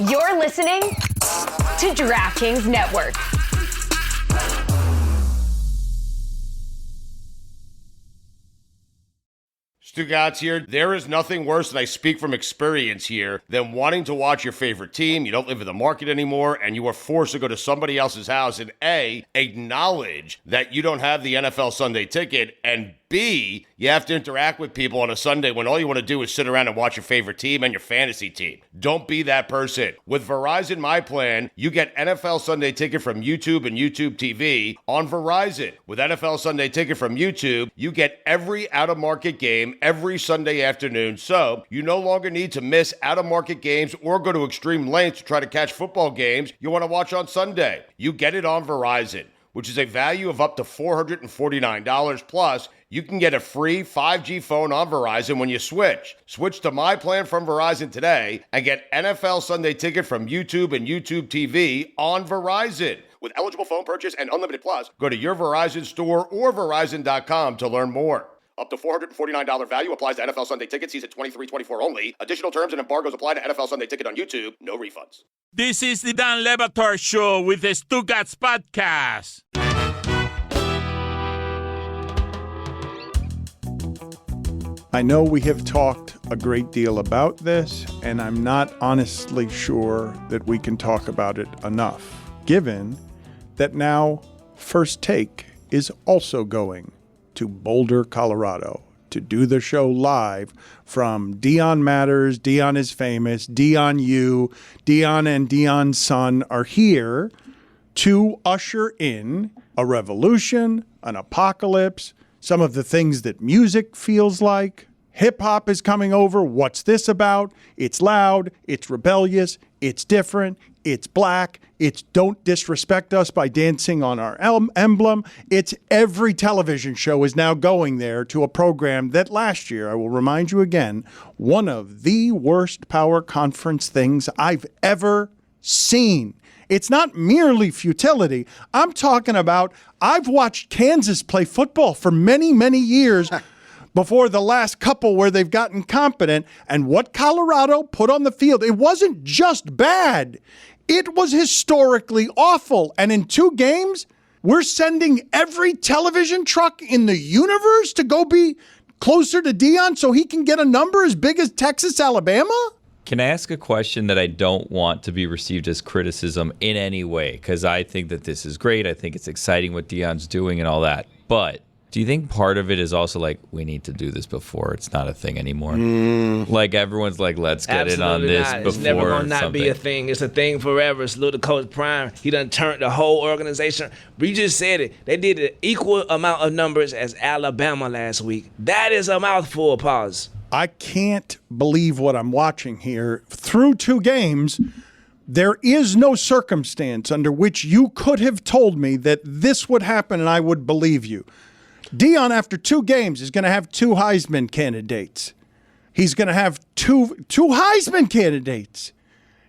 You're listening to DraftKings Network. Stugotz here. There is nothing worse, and I speak from experience here, than wanting to watch your favorite team. You don't live in the market anymore, and you are forced to go to somebody else's house and A, acknowledge that you don't have the NFL Sunday ticket, and B, you have to interact with people on a Sunday when all you want to do is sit around and watch your favorite team and your fantasy team. Don't be that person. With Verizon My Plan, you get NFL Sunday Ticket from YouTube and YouTube TV on Verizon. With NFL Sunday Ticket from YouTube, you get every out-of-market game every Sunday afternoon, so you no longer need to miss out-of-market games or go to extreme lengths to try to catch football games you want to watch on Sunday. You get it on Verizon, which is a value of up to $449 plus. You can get a free 5G phone on Verizon when you switch. Switch to My Plan from Verizon today and get NFL Sunday Ticket from YouTube and YouTube TV on Verizon. With eligible phone purchase and unlimited plus, go to your Verizon store or Verizon.com to learn more. Up to $449 value applies to NFL Sunday Ticket season 23-24 only. Additional terms and embargoes apply to NFL Sunday Ticket on YouTube. No refunds. This is the Dan Batard Show with the Stugotz podcast. I know we have talked a great deal about this, and I'm not honestly sure that we can talk about it enough, given that now First Take is also going to Boulder, Colorado, to do the show live from Deion Matters, Deion is Famous, Deion U, Deion and Deion's son are here to usher in a revolution, an apocalypse, some of the things that music feels like. Hip-hop is coming over. What's this about? It's loud, it's rebellious, it's different, it's black, it's don't disrespect us by dancing on our emblem. It's every television show is now going there to a program that last year, I will remind you again, one of the worst power conference things I've ever seen. It's not merely futility. I'm talking about, I've watched Kansas play football for many, many years before the last couple where they've gotten competent. And what Colorado put on the field, it wasn't just bad. It was historically awful. And in 2 games, we're sending every television truck in the universe to go be closer to Deion so he can get a number as big as Texas, Alabama? Can I ask a question that I don't want to be received as criticism in any way? Because I think that this is great. I think it's exciting what Deion's doing and all that. But do you think part of it is also like, we need to do this before it's not a thing anymore? Like everyone's like, let's get Absolutely in on this not. before It's never going to not something. be a thing. It's a thing forever. Salute to Coach Prime. He done turned the whole organization. We just said it. They did an equal amount of numbers as Alabama last week. That is a mouthful. Pause. I can't believe what I'm watching here. Through 2 games, there is no circumstance under which you could have told me that this would happen and I would believe you. Deion, after 2 games, is going to have 2 Heisman candidates. He's going to have two Heisman candidates.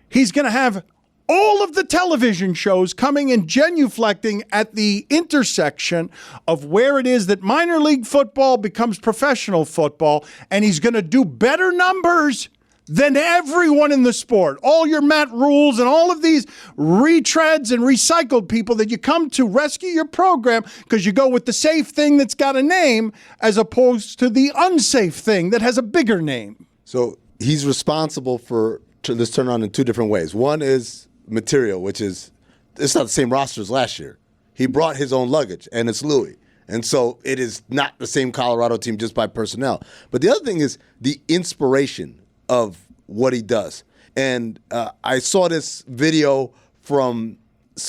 He's going to have all of the television shows coming and genuflecting at the intersection of where it is that minor league football becomes professional football, and he's going to do better numbers than everyone in the sport. All your Matt Rules and all of these retreads and recycled people that you come to rescue your program because you go with the safe thing that's got a name as opposed to the unsafe thing that has a bigger name. So he's responsible for this turnaround in 2 different ways. One is material, which is, it's not the same roster as last year. He brought his own luggage, and it's Louis. And so it is not the same Colorado team just by personnel. But the other thing is the inspiration of what he does. And I saw this video from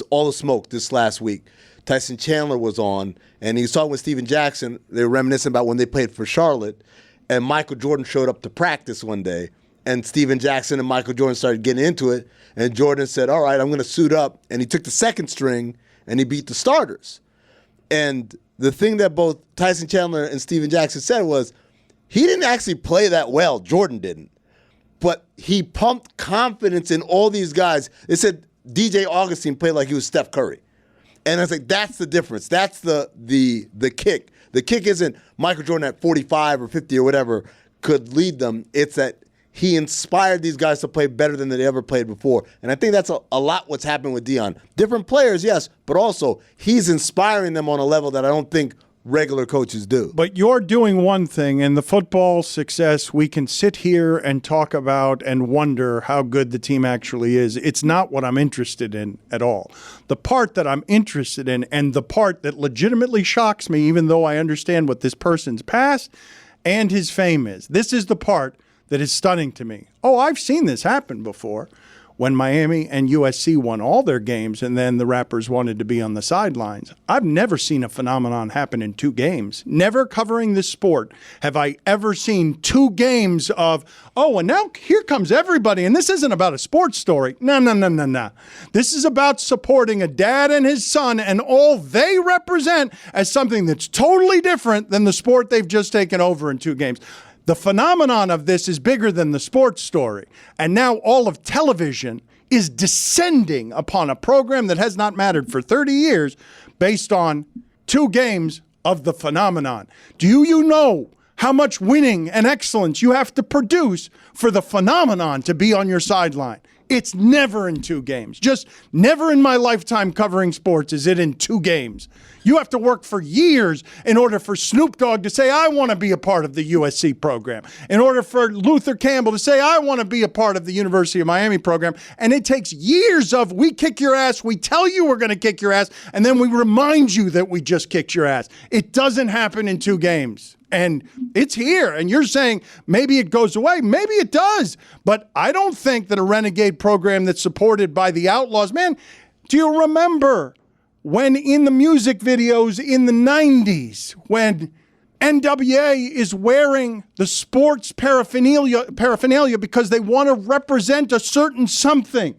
All the Smoke this last week. Tyson Chandler was on, and he was talking with Steven Jackson. They were reminiscing about when they played for Charlotte, and Michael Jordan showed up to practice one day, and Steven Jackson and Michael Jordan started getting into it, and Jordan said, all right, I'm going to suit up. And he took the second string, and he beat the starters. And the thing that both Tyson Chandler and Steven Jackson said was, he didn't actually play that well. Jordan didn't. But he pumped confidence in all these guys. They said DJ Augustine played like he was Steph Curry. And I was like, that's the difference. That's the kick. The kick isn't Michael Jordan at 45 or 50 or whatever could lead them. It's that he inspired these guys to play better than they ever played before. And I think that's a lot what's happened with Deion. Different players, yes, but also he's inspiring them on a level that I don't think regular coaches do. But you're doing one thing, and the football success, we can sit here and talk about and wonder how good the team actually is. It's not what I'm interested in at all. The part that I'm interested in, and the part that legitimately shocks me, even though I understand what this person's past and his fame is, this is the part that is stunning to me. Oh, I've seen this happen before. When Miami and USC won all their games and then the rappers wanted to be on the sidelines. I've never seen a phenomenon happen in 2 games. Never covering this sport have I ever seen 2 games of, oh, and now here comes everybody. And this isn't about a sports story. No. This is about supporting a dad and his son and all they represent as something that's totally different than the sport they've just taken over in 2 games. The phenomenon of this is bigger than the sports story. And now all of television is descending upon a program that has not mattered for 30 years based on 2 games of the phenomenon. Do you know how much winning and excellence you have to produce for the phenomenon to be on your sideline? It's never in 2 games. Just never in my lifetime covering sports is it in 2 games. You have to work for years in order for Snoop Dogg to say, I want to be a part of the USC program. In order for Luther Campbell to say, I want to be a part of the University of Miami program. And it takes years of, we kick your ass, we tell you we're going to kick your ass, and then we remind you that we just kicked your ass. It doesn't happen in 2 games. And it's here. And you're saying maybe it goes away. Maybe it does. But I don't think that a renegade program that's supported by the Outlaws, man, do you remember when in the music videos in the 90s, when NWA is wearing the sports paraphernalia because they want to represent a certain something?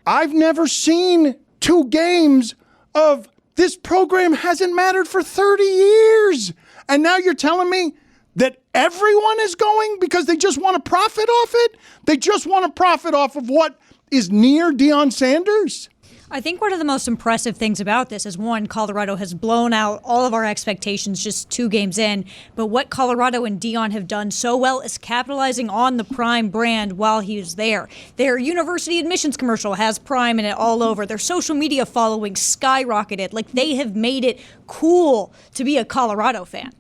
I've never seen 2 games of this program hasn't mattered for 30 years. And now you're telling me that everyone is going because they just want to profit off it? They just want to profit off of what is near Deion Sanders? I think one of the most impressive things about this is, one, Colorado has blown out all of our expectations just 2 games in. But what Colorado and Deion have done so well is capitalizing on the Prime brand while he was there. Their university admissions commercial has Prime in it all over. Their social media following skyrocketed. Like, they have made it cool to be a Colorado fan.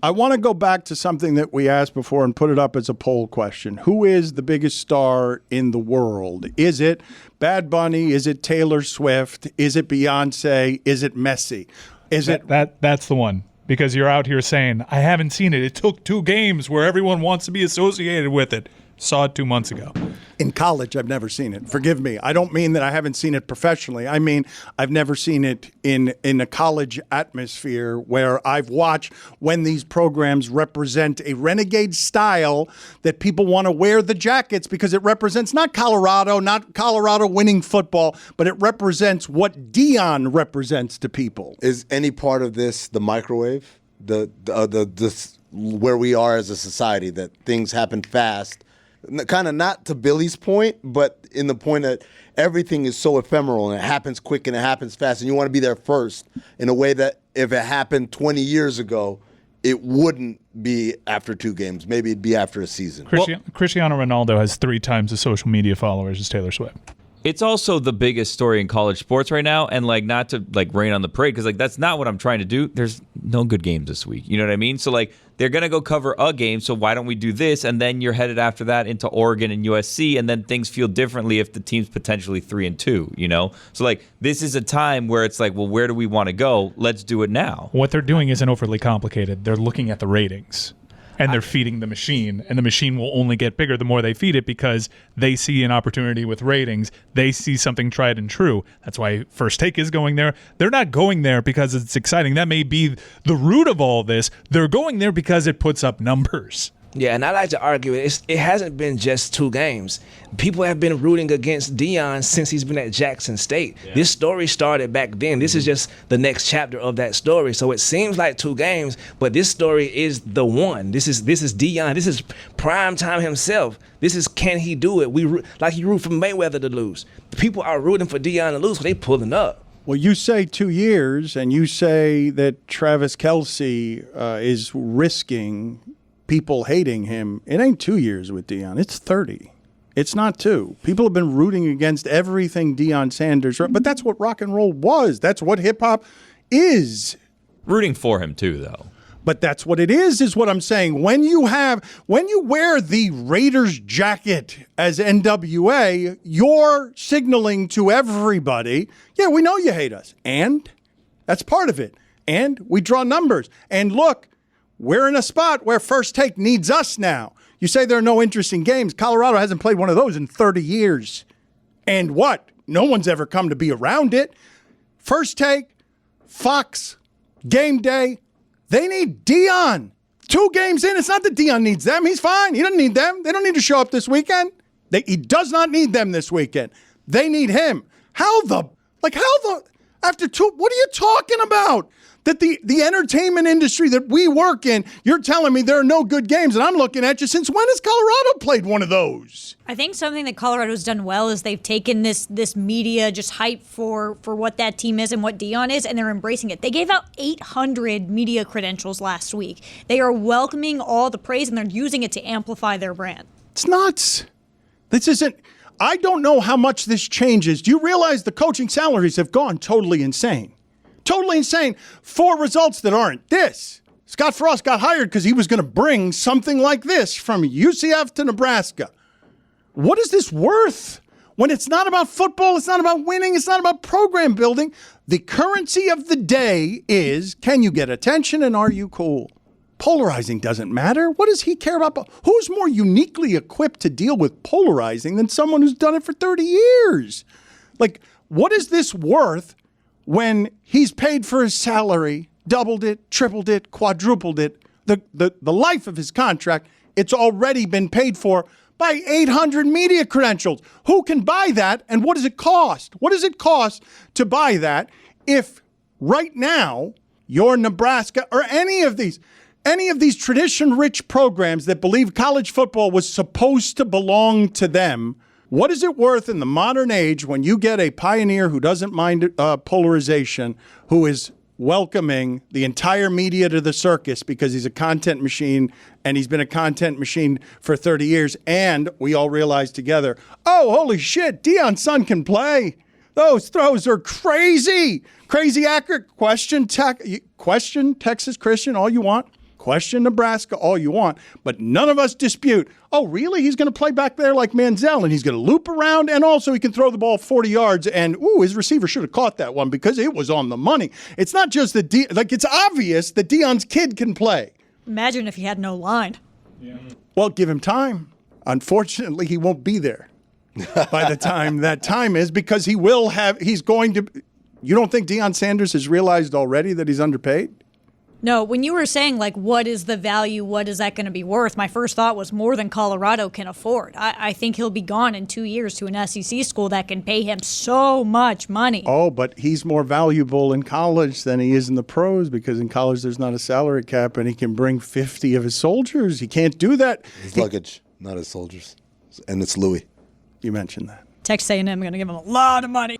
I want to go back to something that we asked before and put it up as a poll question. Who is the biggest star in the world? Is it Bad Bunny? Is it Taylor Swift? Is it Beyonce? Is it Messi? That's the one. Because you're out here saying, I haven't seen it. It took 2 games where everyone wants to be associated with it. Saw it 2 months ago. In college, I've never seen it. Forgive me. I don't mean that I haven't seen it professionally. I mean, I've never seen it in a college atmosphere where I've watched when these programs represent a renegade style that people want to wear the jackets because it represents not Colorado winning football, but it represents what Deion represents to people. Is any part of this the microwave? The where we are as a society, that things happen fast? Kind of not to Billy's point, but in the point that everything is so ephemeral and it happens quick and it happens fast, and you want to be there first in a way that if it happened 20 years ago, it wouldn't be after 2 games. Maybe it'd be after a season. Cristiano Ronaldo has 3 times the social media followers as Taylor Swift. It's also the biggest story in college sports right now, and not to rain on the parade, because that's not what I'm trying to do. There's no good games this week. You know what I mean? So they're gonna go cover a game. So why don't we do this? And then you're headed after that into Oregon and USC, and then things feel differently if the team's potentially 3-2. You know? So this is a time where it's well, where do we want to go? Let's do it now. What they're doing isn't overly complicated. They're looking at the ratings. And they're feeding the machine, and the machine will only get bigger the more they feed it because they see an opportunity with ratings. They see something tried and true. That's why First Take is going there. They're not going there because it's exciting. That may be the root of all this. They're going there because it puts up numbers. Yeah, and I like to argue it hasn't been just 2 games. People have been rooting against Deion since he's been at Jackson State. Yeah. This story started back then. This is just the next chapter of that story. So it seems like 2 games, but this story is the one. This is Deion. This is prime time himself. This is, can he do it? You root for Mayweather to lose. People are rooting for Deion to lose, so they pulling up. Well, you say 2 years, and you say that Travis Kelce is risking people hating him, it ain't 2 years with Deion. It's 30. It's not 2. People have been rooting against everything Deion Sanders, but that's what rock and roll was. That's what hip hop is. Rooting for him too, though. But that's what it is what I'm saying. When you wear the Raiders jacket as NWA, you're signaling to everybody, yeah, we know you hate us. And that's part of it. And we draw numbers. And look, we're in a spot where First Take needs us now. You say there are no interesting games. Colorado hasn't played one of those in 30 years. And what? No one's ever come to be around it. First Take, Fox, Game Day, they need Deion. 2 games in, it's not that Deion needs them. He's fine. He doesn't need them. They don't need to show up this weekend. He does not need them this weekend. They need him. After 2, what are you talking about? That the entertainment industry that we work in, you're telling me there are no good games, and I'm looking at you, since when has Colorado played one of those? I think something that Colorado's done well is they've taken this media just hype for what that team is and what Deion is, and they're embracing it. They gave out 800 media credentials last week. They are welcoming all the praise, and they're using it to amplify their brand. It's nuts. This isn't... I don't know how much this changes. Do you realize the coaching salaries have gone totally insane? Totally insane for results that aren't this. Scott Frost got hired because he was going to bring something like this from UCF to Nebraska. What is this worth? When it's not about football, it's not about winning, it's not about program building. The currency of the day is, can you get attention and are you cool? Polarizing doesn't matter. What does he care about? Who's more uniquely equipped to deal with polarizing than someone who's done it for 30 years? Like, what is this worth when he's paid for his salary, doubled it, tripled it, quadrupled it? The life of his contract, it's already been paid for by 800 media credentials. Who can buy that, and what does it cost? What does it cost to buy that if right now you're Nebraska or any of these tradition-rich programs that believe college football was supposed to belong to them? What is it worth in the modern age when you get a pioneer who doesn't mind polarization, who is welcoming the entire media to the circus because he's a content machine and he's been a content machine for 30 years, and we all realize together, oh, holy shit, Deion's son can play. Those throws are crazy. Crazy accurate. Question Texas Christian all you want. Question Nebraska all you want, but none of us dispute, oh, really? He's going to play back there like Manziel, and he's going to loop around, and also he can throw the ball 40 yards, and, his receiver should have caught that one because it was on the money. It's not just that, it's obvious that Deion's kid can play. Imagine if he had no line. Yeah. Well, give him time. Unfortunately, he won't be there by the time that time is, because he's going to, you don't think Deion Sanders has realized already that he's underpaid? No, when you were saying, what is the value, what is that going to be worth, my first thought was more than Colorado can afford. I think he'll be gone in 2 years to an SEC school that can pay him so much money. Oh, but he's more valuable in college than he is in the pros, because in college there's not a salary cap and he can bring 50 of his soldiers. He can't do that. His luggage, not his soldiers. And it's Louis. You mentioned that. Texas A&M going to give him a lot of money.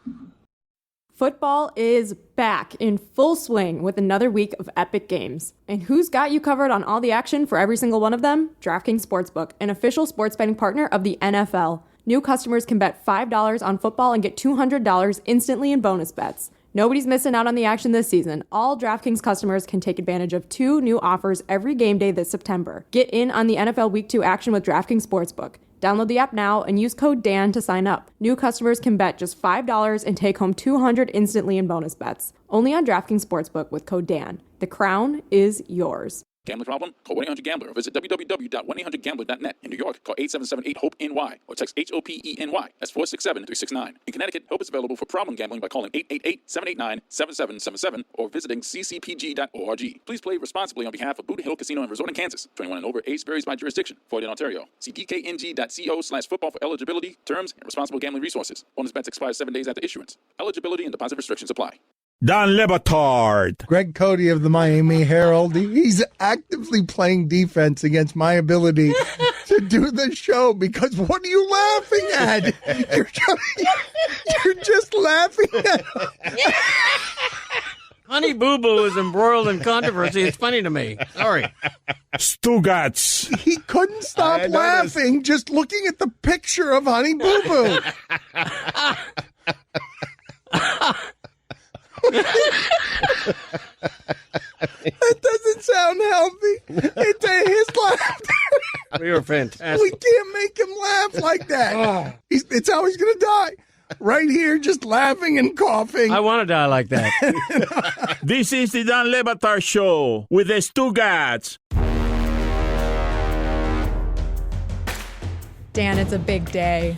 Football is back in full swing with another week of epic games. And who's got you covered on all the action for every single one of them? DraftKings Sportsbook, an official sports betting partner of the NFL. New customers can bet $5 on football and get $200 instantly in bonus bets. Nobody's missing out on the action this season. All DraftKings customers can take advantage of 2 new offers every game day this September. Get in on the NFL Week 2 action with DraftKings Sportsbook. Download the app now and use code DAN to sign up. New customers can bet just $5 and take home $200 instantly in bonus bets. Only on DraftKings Sportsbook with code DAN. The crown is yours. Gambling problem? Call 1-800-GAMBLER or visit www.1800gambler.net. In New York, call 877-8-HOPE-NY or text HOPENY. That's 467-369. In Connecticut, HOPE is available for problem gambling by calling 888-789-7777 or visiting ccpg.org. Please play responsibly on behalf of Boot Hill Casino and Resort in Kansas. 21 and over. Age varies by jurisdiction. Void in Ontario. See dkng.co/football for eligibility, terms, and responsible gambling resources. Bonus bets expire 7 days after issuance. Eligibility and deposit restrictions apply. Dan Batard. Greg Cody of the Miami Herald. He's actively playing defense against my ability to do the show, because what are you laughing at? You're just laughing at Honey Boo Boo is embroiled in controversy. It's funny to me. Sorry. Stugotz. He couldn't stop laughing just looking at the picture of Honey Boo Boo. That doesn't sound healthy. His laughter. We were fantastic. We can't make him laugh like that. It's how he's going to die. Right here, just laughing and coughing. I want to die like that. This is the Dan Le Batard Show with the Stugotz. Dan, it's a big day.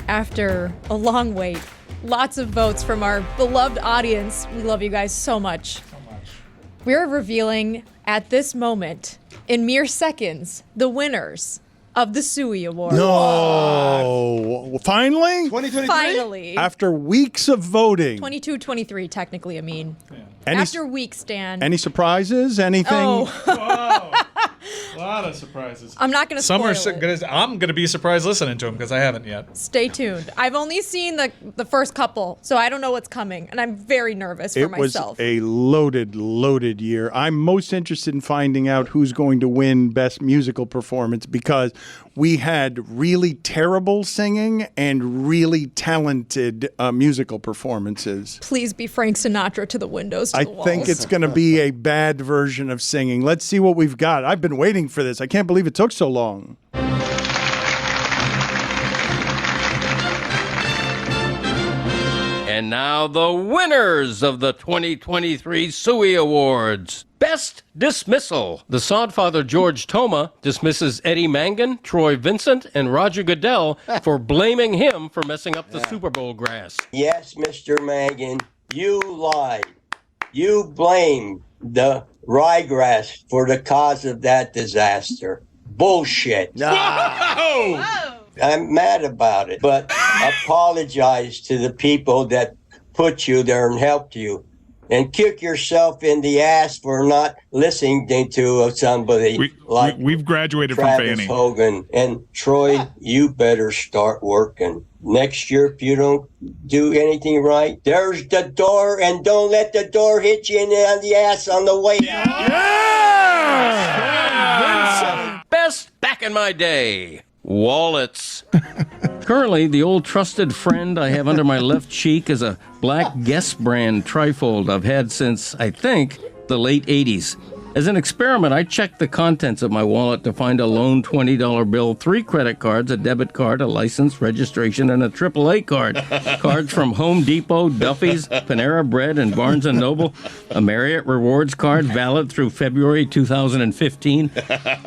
After a long wait, lots of votes from our beloved audience. We love you guys so much. We're revealing at this moment, in mere seconds, the winners of the Suey Awards. No. Finally? 2023? Finally. After weeks of voting. 22, 23, technically, I mean. Any- After weeks, Dan. Any surprises? Anything? Oh. A lot of surprises. I'm not going to spoil it. I'm going to be surprised listening to them because I haven't yet. Stay tuned. I've only seen the first couple, so I don't know what's coming, and I'm very nervous for myself. It was a loaded year. I'm most interested in finding out who's going to win Best Musical Performance because we had really terrible singing and really talented musical performances. Please be Frank Sinatra to the windows, to I the walls. think it's going to be a bad version of singing. Let's see what we've got. I've been waiting for this. I can't believe it took so long. And now the winners of the 2023 Suey Awards. Best Dismissal. The Sodfather George Toma dismisses Eddie Mangan, Troy Vincent, and Roger Goodell for blaming him for messing up the Super Bowl grass. Yes, Mr. Mangan, you lied. You blamed the ryegrass for the cause of that disaster. Bullshit. Whoa! I'm mad about it, but apologize to the people that put you there and helped you. And kick yourself in the ass for not listening to somebody like we've graduated Travis from Fanning. Hogan. And Troy, you better start working. Next year, if you don't do anything right, there's the door, and don't let the door hit you on the ass on the way out. Yeah! Best back in my day. Wallets. Currently, the old trusted friend I have under my left cheek is a black Guess brand trifold I've had since, I think, the late 80s. As an experiment, I checked the contents of my wallet to find a lone $20 bill, 3 credit cards, a debit card, a license, registration, and a AAA card. Cards from Home Depot, Duffy's, Panera Bread, and Barnes & Noble. A Marriott Rewards card valid through February 2015.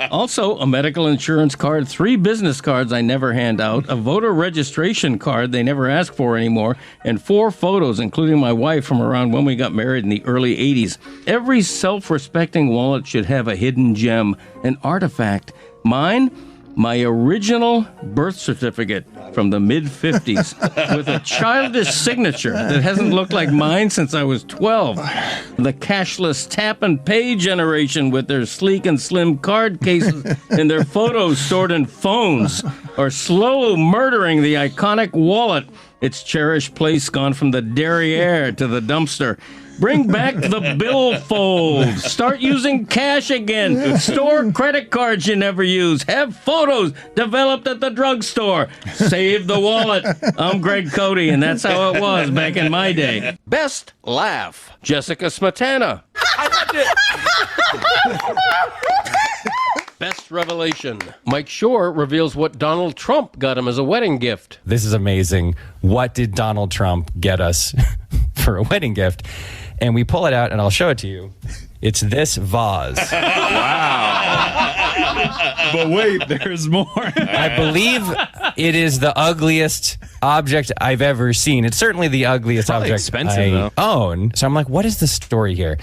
Also, a medical insurance card, 3 business cards I never hand out, a voter registration card they never ask for anymore, and 4 photos, including my wife from around when we got married in the early 80s. Every self-respecting wallet should have a hidden gem, an artifact. Mine, my original birth certificate from the mid-50s with a childish signature that hasn't looked like mine since I was 12. The cashless tap and pay generation with their sleek and slim card cases and their photos stored in phones are slow murdering the iconic wallet. Its cherished place gone from the derriere to the dumpster. Bring back the billfold. Start using cash again. Store credit cards you never use. Have photos developed at the drugstore. Save the wallet. I'm Greg Cody, and that's how it was back in my day. Best laugh. Jessica Smetana. Best revelation. Mike Shore reveals what Donald Trump got him as a wedding gift. This is amazing. What did Donald Trump get us for a wedding gift? And we pull it out, and I'll show it to you. It's this vase. Wow. But wait, there's more. I believe it is the ugliest object I've ever seen. It's certainly the ugliest object I own. So I'm like, what is the story here?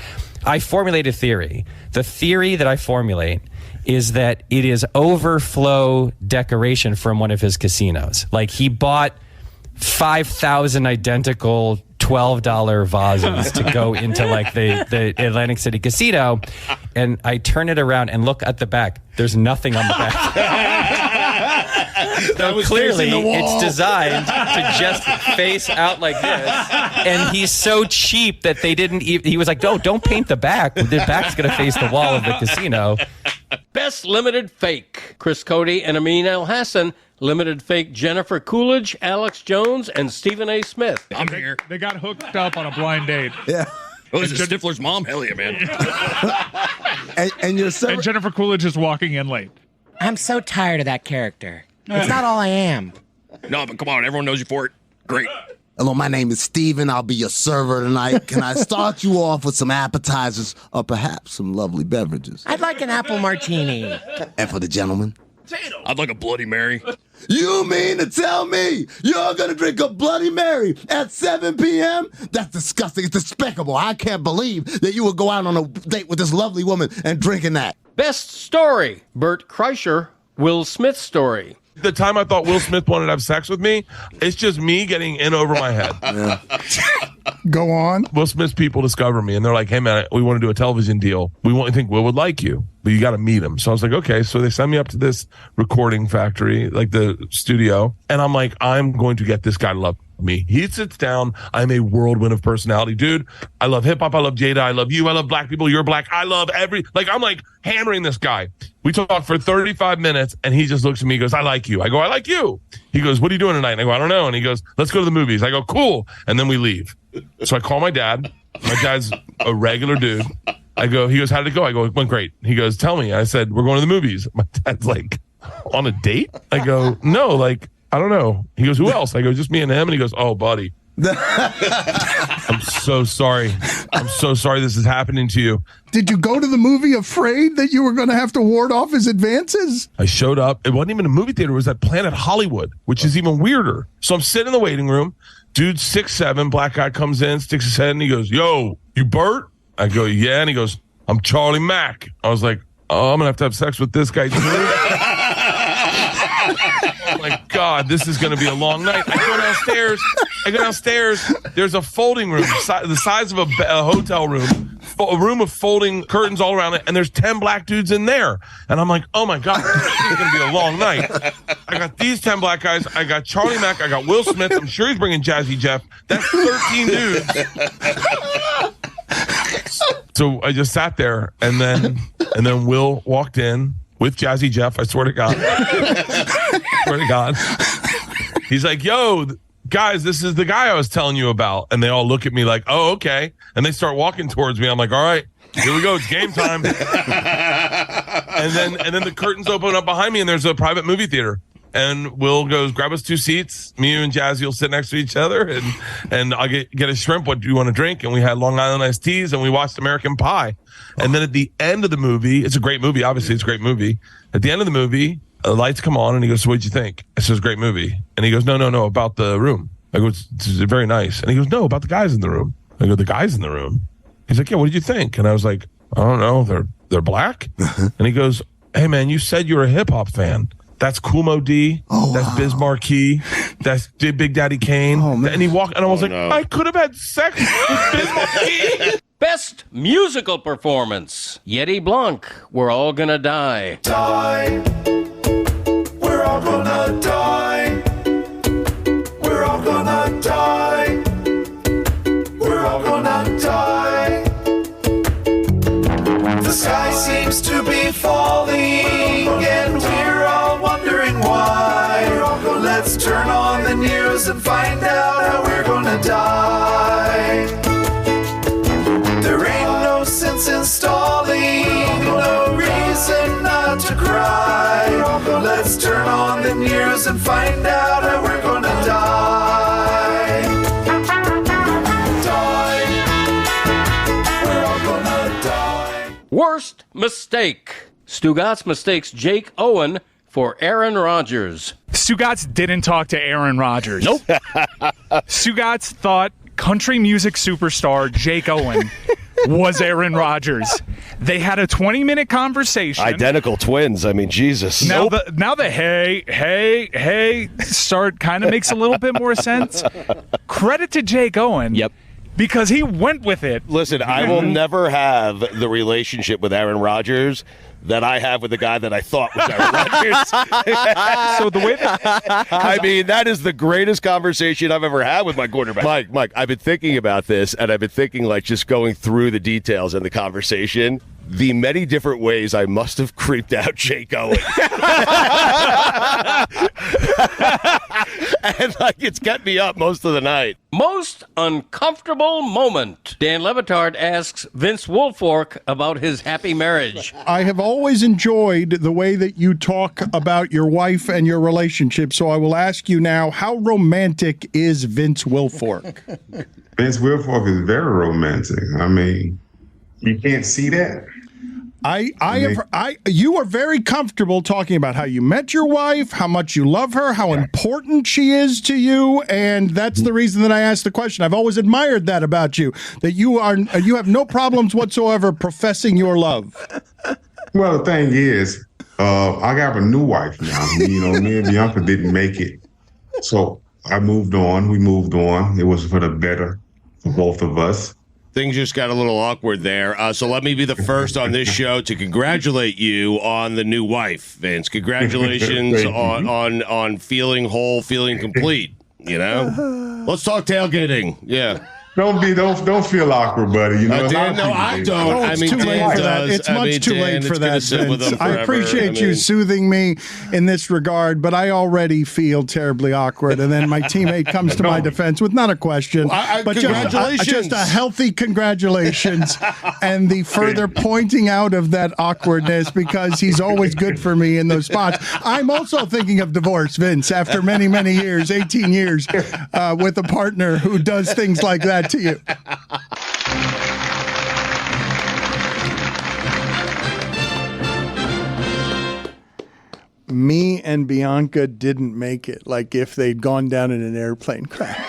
I formulate a theory. The theory that I formulate is that it is overflow decoration from one of his casinos. Like he bought 5,000 identical $12 vases to go into like the Atlantic City casino, and I turn it around and look at the back. There's nothing on the back. So clearly, it's designed to just face out like this. And he's so cheap that they didn't even. He was like, "No, don't paint the back. The back's going to face the wall of the casino." Best limited fake. Chris Cody and Amin El Hassan. Limited fake Jennifer Coolidge, Alex Jones, and Stephen A. Smith. I'm here. They got hooked up on a blind date. Yeah. Oh, is it Stifler's mom? Hell yeah, man. and Jennifer Coolidge is walking in late. I'm so tired of that character. It's not all I am. No, but come on. Everyone knows you for it. Great. Hello, my name is Steven. I'll be your server tonight. Can I start you off with some appetizers or perhaps some lovely beverages? I'd like an apple martini. And for the gentleman? I'd like a Bloody Mary. You mean to tell me you're going to drink a Bloody Mary at 7 p.m.? That's disgusting. It's despicable. I can't believe that you would go out on a date with this lovely woman and drinking that. Best story. Bert Kreischer, Will Smith story. The time I thought Will Smith wanted to have sex with me, it's just me getting in over my head. Go on. Will Smith's people discover me, and they're like, hey, man, we want to do a television deal. We think Will would like you, but you got to meet him. So I was like, okay. So they send me up to this recording factory, like the studio, and I'm like, I'm going to get this guy to love me. He sits down. I'm a whirlwind of personality. Dude, I love hip-hop. I love Jada. I love you. I love black people. You're black. I love I'm like hammering this guy. We talk for 35 minutes, and he just looks at me and goes, I like you. I go, I like you. He goes, what are you doing tonight? And I go, I don't know. And he goes, let's go to the movies. I go, cool. And then we leave. So I call my dad. My dad's a regular dude. He goes, how did it go? I go, it went great. He goes, tell me. I said, we're going to the movies. My dad's like, on a date? I go, no, I don't know. He goes, who else? I go, just me and him. And he goes, oh, buddy. I'm so sorry. I'm so sorry this is happening to you. Did you go to the movie afraid that you were going to have to ward off his advances? I showed up. It wasn't even a movie theater. It was at Planet Hollywood, which is even weirder. So I'm sitting in the waiting room. Dude, 6'7", black guy comes in, sticks his head, and he goes, yo, you Bert? I go, yeah. And he goes, I'm Charlie Mack. I was like, oh, I'm going to have sex with this guy too. Oh my God, this is going to be a long night. I go downstairs. There's a folding room, the size of a hotel room, a room of folding curtains all around it, and there's 10 black dudes in there. And I'm like, oh my God, this is going to be a long night. I got these 10 black guys. I got Charlie Mack. I got Will Smith. I'm sure he's bringing Jazzy Jeff. That's 13 dudes. So I just sat there, and then Will walked in with Jazzy Jeff. I swear to God. Swear to God. He's like, yo, guys, this is the guy I was telling you about. And they all look at me like, oh, okay. And they start walking towards me. I'm like, all right, here we go. It's game time. and then the curtains open up behind me, and there's a private movie theater. And Will goes, grab us 2 seats. Me, you, and Jazzy will sit next to each other, and I'll get a shrimp. What do you want to drink? And we had Long Island iced teas, and we watched American Pie. And then at the end of the movie, it's a great movie. Obviously, it's a great movie. At the end of the movie, the lights come on, and he goes, so what'd you think? I said, it's a great movie. And he goes, no, about the room. I go, it's very nice. And he goes, no, about the guys in the room. I go, the guys in the room? He's like, yeah, what did you think? And I was like, I don't know. They're black? And he goes, hey, man, you said you were a hip-hop fan. That's Kool Moe D. Oh, that's wow. Biz Markie. That's Big Daddy Kane. Oh, and he walked, and I was like, no. I could have had sex with Biz Markie. Best musical performance. Yeti Blanc, We're All Gonna Die. Die. We're all gonna die. We're all gonna die. We're all gonna die. The sky seems to be falling, and we're all wondering why. Let's turn on the news and find out how we're gonna die. There ain't no sense in stalling, no reason not to cry. Let's turn on the news and find out how we're gonna die. Die. We're all gonna die. Worst mistake. Stugotz mistakes Jake Owen for Aaron Rodgers. Stugotz didn't talk to Aaron Rodgers. Nope. Stugotz thought country music superstar Jake Owen was Aaron Rodgers. They had a 20-minute conversation. Identical twins. I mean, Jesus. Now the hey start kind of makes a little bit more sense. Credit to Jake Owen. Yep. because he went with it. Listen, I will never have the relationship with Aaron Rodgers that I have with the guy that I thought was Aaron Rodgers. So the way that I mean, that is the greatest conversation I've ever had with my quarterback. Mike, I've been thinking about this, and I've been thinking, like, just going through the details in the conversation, the many different ways I must have creeped out Jake Owen. And, like, it's kept me up most of the night. Most uncomfortable moment. Dan Levitard asks Vince Wilfork about his happy marriage. I have always enjoyed the way that you talk about your wife and your relationship, so I will ask you now, how romantic is Vince Wilfork? Vince Wilfork is very romantic. I mean, you can't see that. You are very comfortable talking about how you met your wife, how much you love her, how important she is to you, and that's the reason that I asked the question. I've always admired that about you, that you have no problems whatsoever professing your love. Well, the thing is, I got a new wife now. You know, me and Bianca didn't make it, so I moved on. We moved on. It was for the better for both of us. Things just got a little awkward there. So let me be the first on this show to congratulate you on the new wife, Vince. Congratulations on feeling whole, feeling complete. You know, let's talk tailgating. Yeah. Don't feel awkward, buddy. You know, Dan, no, I don't. Oh, it's too late for that. It's much too late for that, Vince. I appreciate you soothing me in this regard, but I already feel terribly awkward. And then my teammate comes to my defense with not a question, but just a healthy congratulations and the further pointing out of that awkwardness because he's always good for me in those spots. I'm also thinking of divorce, Vince, after many, many years, 18 years, with a partner who does things like that to you. Me and Bianca didn't make it, like if they'd gone down in an airplane crash.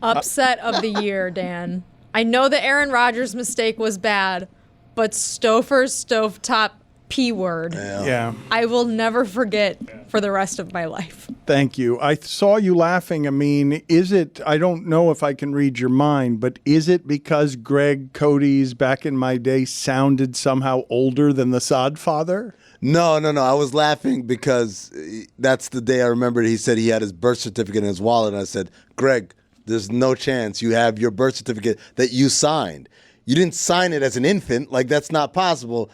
Upset of the year, Dan. I know the Aaron Rodgers mistake was bad, but Stouffer's stovetop P word. Yeah. I will never forget for the rest of my life. Thank you. I saw you laughing. I mean, is it, I don't know if I can read your mind, but is it because Greg Cody's Back in My Day sounded somehow older than the sod father? No. I was laughing because that's the day I remembered he said he had his birth certificate in his wallet. And I said, Greg, there's no chance you have your birth certificate that you signed. You didn't sign it as an infant. Like, that's not possible.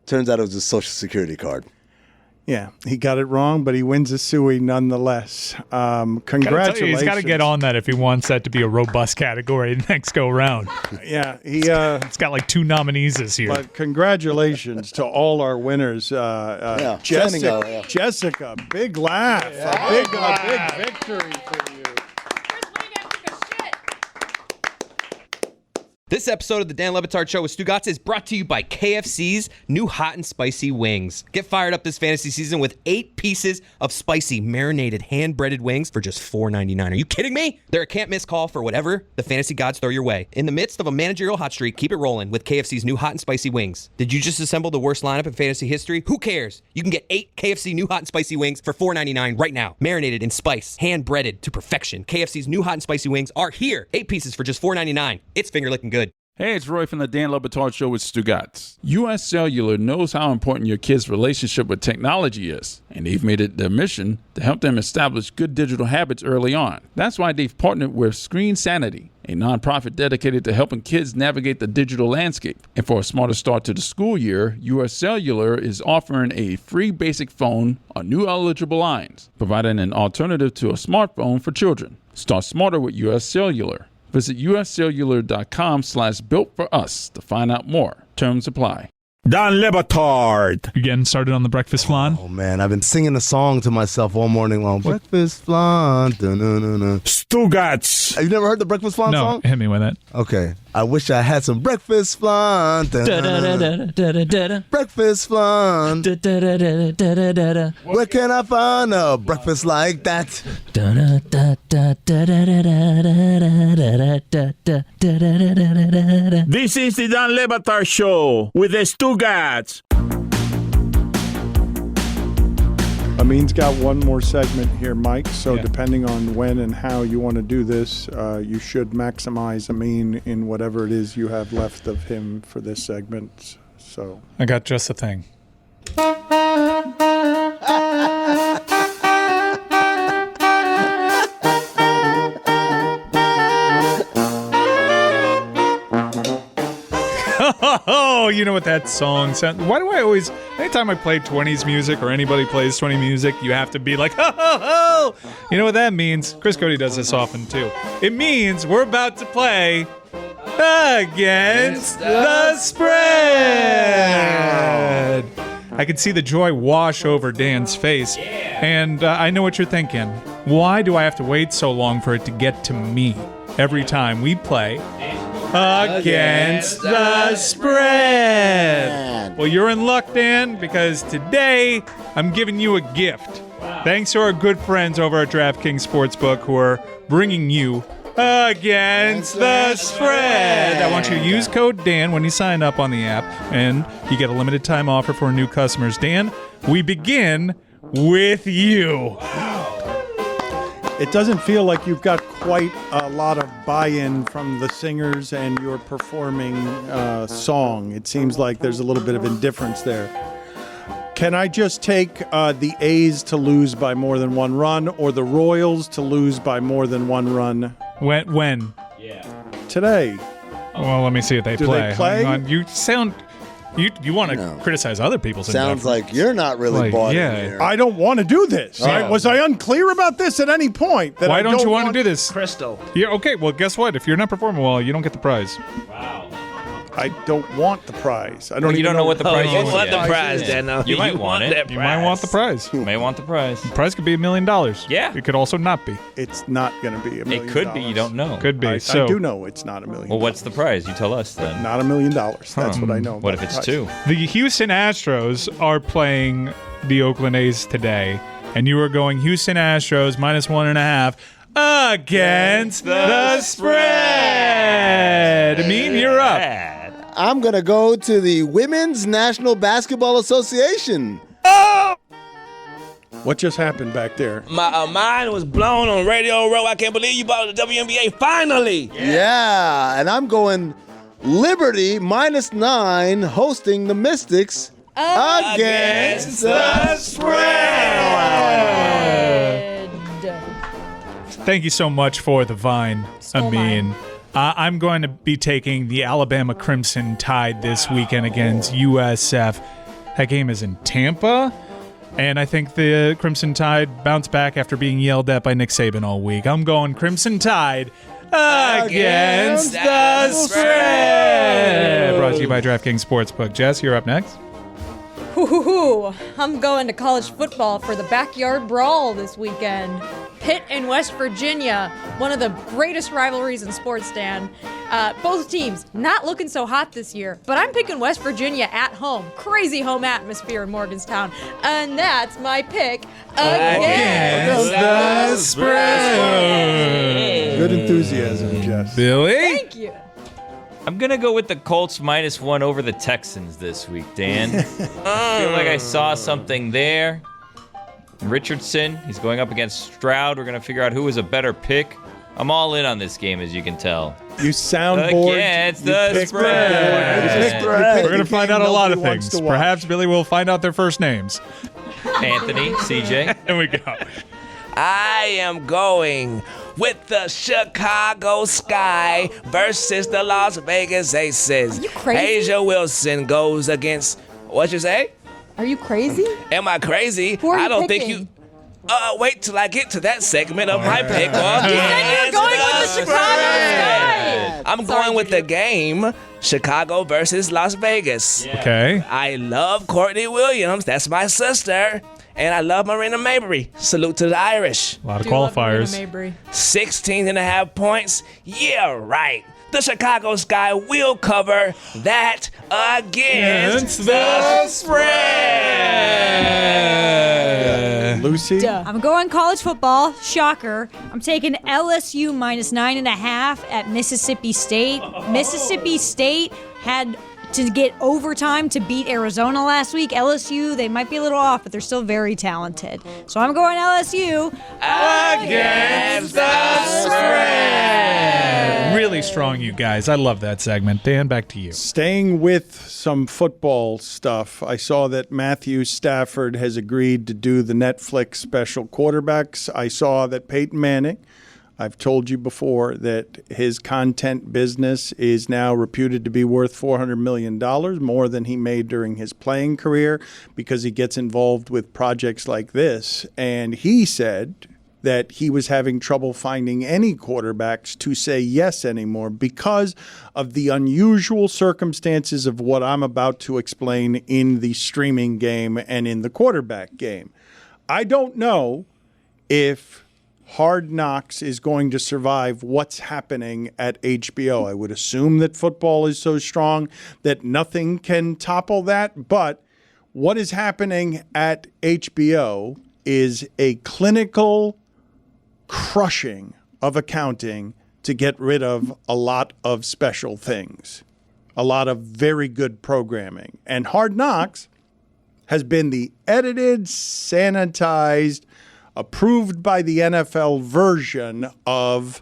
Turns out it was a Social Security card. Yeah, he got it wrong, but he wins a Suey nonetheless. Congratulations. He's got to get on that if he wants that to be a robust category next go round. Yeah, it's got like 2 nominees this year. But congratulations to all our winners. Jessica, big laugh. A big victory for you. This episode of the Dan Levitard Show with Stugotz is brought to you by KFC's new hot and spicy wings. Get fired up this fantasy season with 8 pieces of spicy marinated hand-breaded wings for just $4.99. Are you kidding me? They're a can't-miss call for whatever the fantasy gods throw your way. In the midst of a managerial hot streak, keep it rolling with KFC's new hot and spicy wings. Did you just assemble the worst lineup in fantasy history? Who cares? You can get 8 KFC new hot and spicy wings for $4.99 right now. Marinated in spice, hand-breaded to perfection. KFC's new hot and spicy wings are here. 8 pieces for just $4.99. It's finger-licking good. Hey, it's Roy from the Dan Levitard Show with Stugotz. U.S. Cellular knows how important your kids' relationship with technology is, and they've made it their mission to help them establish good digital habits early on. That's why they've partnered with Screen Sanity, a nonprofit dedicated to helping kids navigate the digital landscape. And for a smarter start to the school year, U.S. Cellular is offering a free basic phone on new eligible lines, providing an alternative to a smartphone for children. Start smarter with U.S. Cellular. Visit uscellular.com/builtforus to find out more. Terms apply. Dan Levitard. You getting started on the breakfast flan? Oh, man. I've been singing a song to myself all morning long. Breakfast flan. Stugotz. Have you never heard the breakfast flan song? No, hit me with it. Okay. I wish I had some breakfast flan. Breakfast flan. Where can I find a breakfast like that? This is the Dan Levitard Show with the Stugotz. Amin's got one more segment here, Mike. So depending on when and how you want to do this, you should maximize Amin in whatever it is you have left of him for this segment. So I got just the thing. Oh, you know what that song sounds. Why do I always, anytime I play 20s music or anybody plays 20 music, you have to be like, ho, ho, ho. You know what that means? Chris Cody does this often too. It means we're about to play Against the Spread. I can see the joy wash over Dan's face. And I know what you're thinking. Why do I have to wait so long for it to get to me every time we play Against the Spread? Well, you're in luck, Dan, because today I'm giving you a gift. Thanks to our good friends over at DraftKings Sportsbook who are bringing you Against the Spread. I want you to use code Dan when you sign up on the app, and you get a limited time offer for new customers. Dan, we begin with you. it doesn't feel like you've got quite a lot of buy-in from the singers and your performing song. It seems like there's a little bit of indifference there. Can I just take the A's to lose by more than one run or the Royals to lose by more than one run? When? Yeah. Today. Well, let me see if they play. They play? Hang on. You sound... You want to criticize other people's Sounds like you're not really bought in here. I don't want to do this. Was I unclear about this at any point? Why don't you want to do this? Crystal. Yeah, okay, well, guess what? If you're not performing well, you don't get the prize. Wow. I don't want the prize. I don't. Well, you don't know what the prize is. What the prize, Dan? You might want it. You might want the prize. You may want the prize. The prize could be $1 million. Yeah. It could also not be. It's not going to be $1 million. It could be. You don't know. Could be. I do know it's not $1 million. Well, what's the prize? You tell us then. Not $1 million. That's what I know. What if it's two? The Houston Astros are playing the Oakland A's today, and you are going Houston Astros -1.5 against the spread. I mean, you're up. I'm going to go to the Women's National Basketball Association. Oh! What just happened back there? My mind was blown on Radio Row. I can't believe you bought the WNBA finally. Yeah, and I'm going Liberty -9 hosting the Mystics against the spread. Thank you so much for the Vine, Amin. I'm going to be taking the Alabama Crimson Tide this weekend against USF. That game is in Tampa, and I think the Crimson Tide bounced back after being yelled at by Nick Saban all week. I'm going Crimson Tide against the spread. Brought to you by DraftKings Sportsbook. Jess, you're up next. I'm going to college football for the backyard brawl this weekend. Pitt and West Virginia, one of the greatest rivalries in sports, Dan. Both teams not looking so hot this year, but I'm picking West Virginia at home. Crazy home atmosphere in Morgantown. And that's my pick against the spread. Good enthusiasm, Jess. Billy? Thank you. I'm going to go with the Colts -1 over the Texans this week, Dan. I feel like I saw something there. Richardson, he's going up against Stroud. We're going to figure out who is a better pick. I'm all in on this game, as you can tell. You soundboard. Against the spread. We're going to find out a lot of things. Perhaps Billy will find out their first names. Anthony, CJ. There we go. I am going with the Chicago Sky versus the Las Vegas Aces. Are you crazy? Asia Wilson goes against, what you say? Are you crazy? Am I crazy? Who are you I don't picking? think you... wait till I get to that segment of my pick. You said you're going with the Chicago Sky. I'm going with the game, Chicago versus Las Vegas. Yeah. Okay. I love Courtney Williams. That's my sister. And I love Marina Mabrey. Salute to the Irish. A lot of qualifiers. 16.5 points. Yeah, right. The Chicago Sky will cover that against the spread. Lucy? I'm going college football. Shocker. I'm taking LSU -9.5 at Mississippi State. Mississippi State had to get overtime to beat Arizona last week. LSU, they might be a little off, but they're still very talented. So I'm going LSU against the spread. Really strong, you guys. I love that segment. Dan, back to you. Staying with some football stuff, I saw that Matthew Stafford has agreed to do the Netflix special quarterbacks. I saw that Peyton Manning, I've told you before that his content business is now reputed to be worth $400 million, more than he made during his playing career, because he gets involved with projects like this. And he said that he was having trouble finding any quarterbacks to say yes anymore because of the unusual circumstances of what I'm about to explain in the streaming game and in the quarterback game. I don't know if Hard Knocks is going to survive what's happening at HBO. I would assume that football is so strong that nothing can topple that. But what is happening at HBO is a clinical crushing of accounting to get rid of a lot of special things, a lot of very good programming. And Hard Knocks has been the edited, sanitized, approved by the NFL version of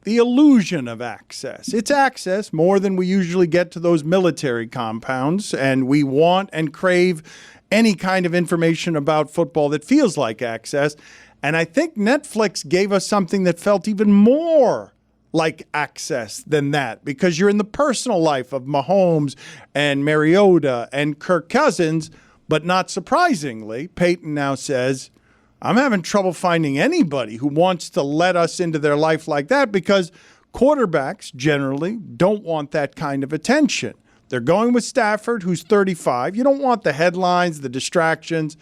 the illusion of access. It's access more than we usually get to those military compounds, and we want and crave any kind of information about football that feels like access. And I think Netflix gave us something that felt even more like access than that, because you're in the personal life of Mahomes and Mariota and Kirk Cousins, but not surprisingly, Peyton now says, I'm having trouble finding anybody who wants to let us into their life like that, because quarterbacks generally don't want that kind of attention. They're going with Stafford, who's 35. You don't want the headlines, the distractions.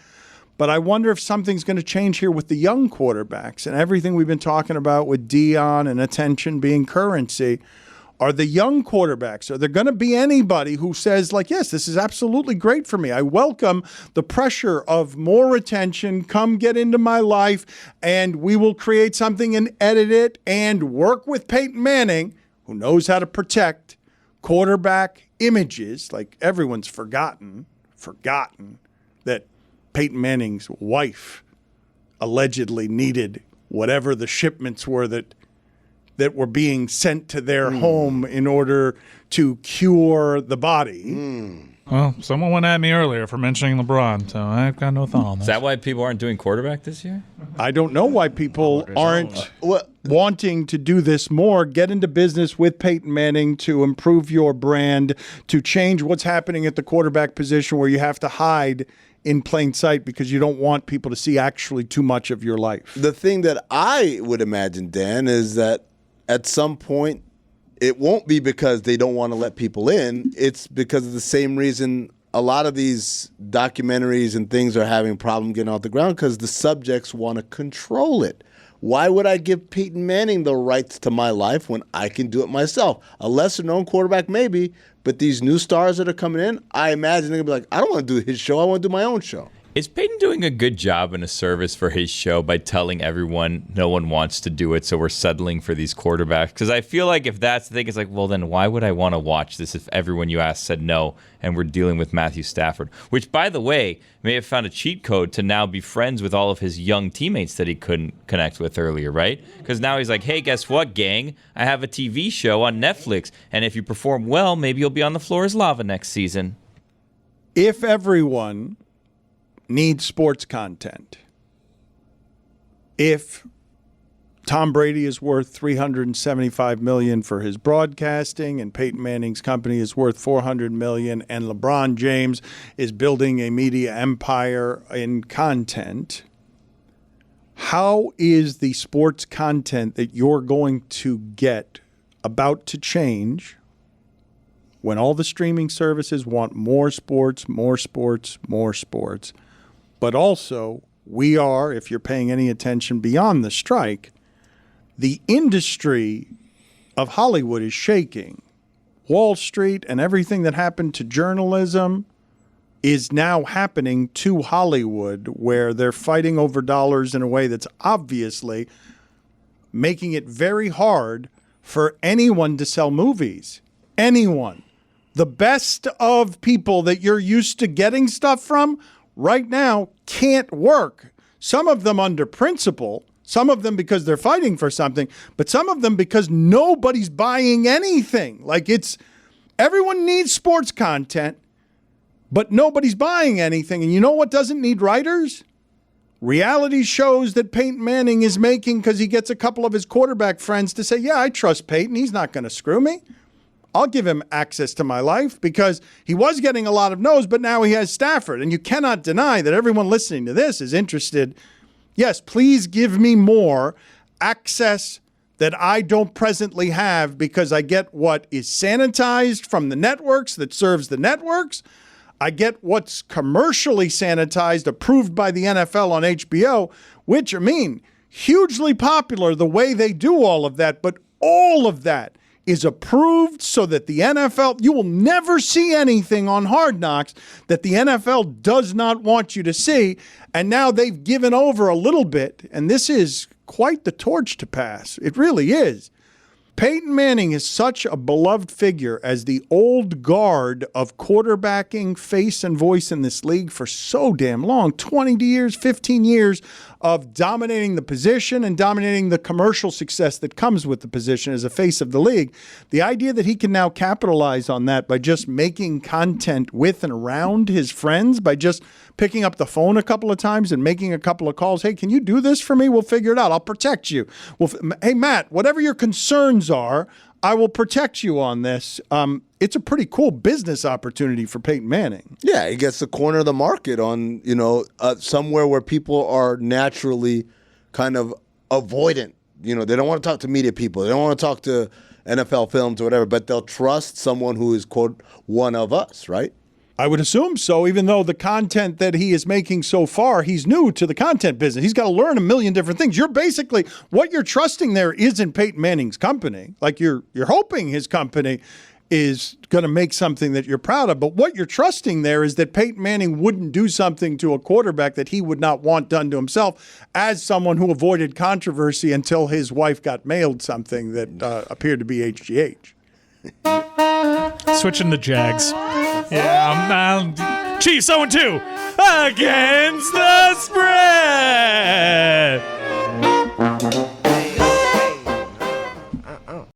But I wonder if something's going to change here with the young quarterbacks and everything we've been talking about with Deion and attention being currency. Are the young quarterbacks, are there going to be anybody who says, like, yes, this is absolutely great for me. I welcome the pressure of more attention. Come get into my life, and we will create something and edit it and work with Peyton Manning, who knows how to protect quarterback images. Like, everyone's forgotten that Peyton Manning's wife allegedly needed whatever the shipments were that were being sent to their home in order to cure the body. Well, someone went at me earlier for mentioning LeBron, so I've got no thought on that. Is that why people aren't doing quarterback this year? I don't know why people aren't wanting to do this more. Get into business with Peyton Manning to improve your brand, to change what's happening at the quarterback position where you have to hide in plain sight because you don't want people to see actually too much of your life. The thing that I would imagine, Dan, is that at some point, it won't be because they don't want to let people in. It's because of the same reason a lot of these documentaries and things are having a problem getting off the ground, because the subjects want to control it. Why would I give Peyton Manning the rights to my life when I can do it myself? A lesser-known quarterback, maybe, but these new stars that are coming in, I imagine they're going to be like, I don't want to do his show. I want to do my own show. Is Peyton doing a good job and a service for his show by telling everyone no one wants to do it, so we're settling for these quarterbacks? Because I feel like if that's the thing, it's like, well, then why would I want to watch this if everyone you asked said no, and we're dealing with Matthew Stafford, which, by the way, may have found a cheat code to now be friends with all of his young teammates that he couldn't connect with earlier, right? Because now he's like, hey, guess what, gang? I have a TV show on Netflix, and if you perform well, maybe you'll be on the floor as lava next season. If everyone needs sports content, if Tom Brady is worth $375 million for his broadcasting, and Peyton Manning's company is worth $400 million, and LeBron James is building a media empire in content, how is the sports content that you're going to get about to change when all the streaming services want more sports, more sports, more sports? But also, we are, if you're paying any attention beyond the strike, the industry of Hollywood is shaking. Wall Street and everything that happened to journalism is now happening to Hollywood, where they're fighting over dollars in a way that's obviously making it very hard for anyone to sell movies. Anyone. The best of people that you're used to getting stuff from right now can't work. Some of them under principle, some of them because they're fighting for something, but some of them because nobody's buying anything. Like everyone needs sports content, but nobody's buying anything. And you know what doesn't need writers? Reality shows that Peyton Manning is making because he gets a couple of his quarterback friends to say, yeah, I trust Peyton. He's not going to screw me. I'll give him access to my life, because he was getting a lot of no's, but now he has Stafford. And you cannot deny that everyone listening to this is interested. Yes, please give me more access that I don't presently have, because I get what is sanitized from the networks that serves the networks. I get what's commercially sanitized, approved by the NFL on HBO, which, I mean, hugely popular the way they do all of that. But all of that is approved so that the NFL, you will never see anything on Hard Knocks that the NFL does not want you to see. And now they've given over a little bit, and this is quite the torch to pass. It really is. Peyton Manning is such a beloved figure as the old guard of quarterbacking face and voice in this league for so damn long, 20 years, 15 years of dominating the position and dominating the commercial success that comes with the position as a face of the league. The idea that he can now capitalize on that by just making content with and around his friends, by just picking up the phone a couple of times and making a couple of calls. Hey, can you do this for me? We'll figure it out. I'll protect you. Well, hey, Matt, whatever your concerns are, I will protect you on this. It's a pretty cool business opportunity for Peyton Manning. Yeah, he gets the corner of the market on, somewhere where people are naturally kind of avoidant. They don't want to talk to media people. They don't want to talk to NFL films or whatever, but they'll trust someone who is, quote, one of us, right? I would assume so, even though the content that he is making so far, he's new to the content business. He's got to learn a million different things. You're basically, what you're trusting there isn't Peyton Manning's company. Like you're hoping his company is going to make something that you're proud of. But what you're trusting there is that Peyton Manning wouldn't do something to a quarterback that he would not want done to himself, as someone who avoided controversy until his wife got mailed something that appeared to be HGH. Switching the Jags. Yeah, Chiefs 0-2 against the spread.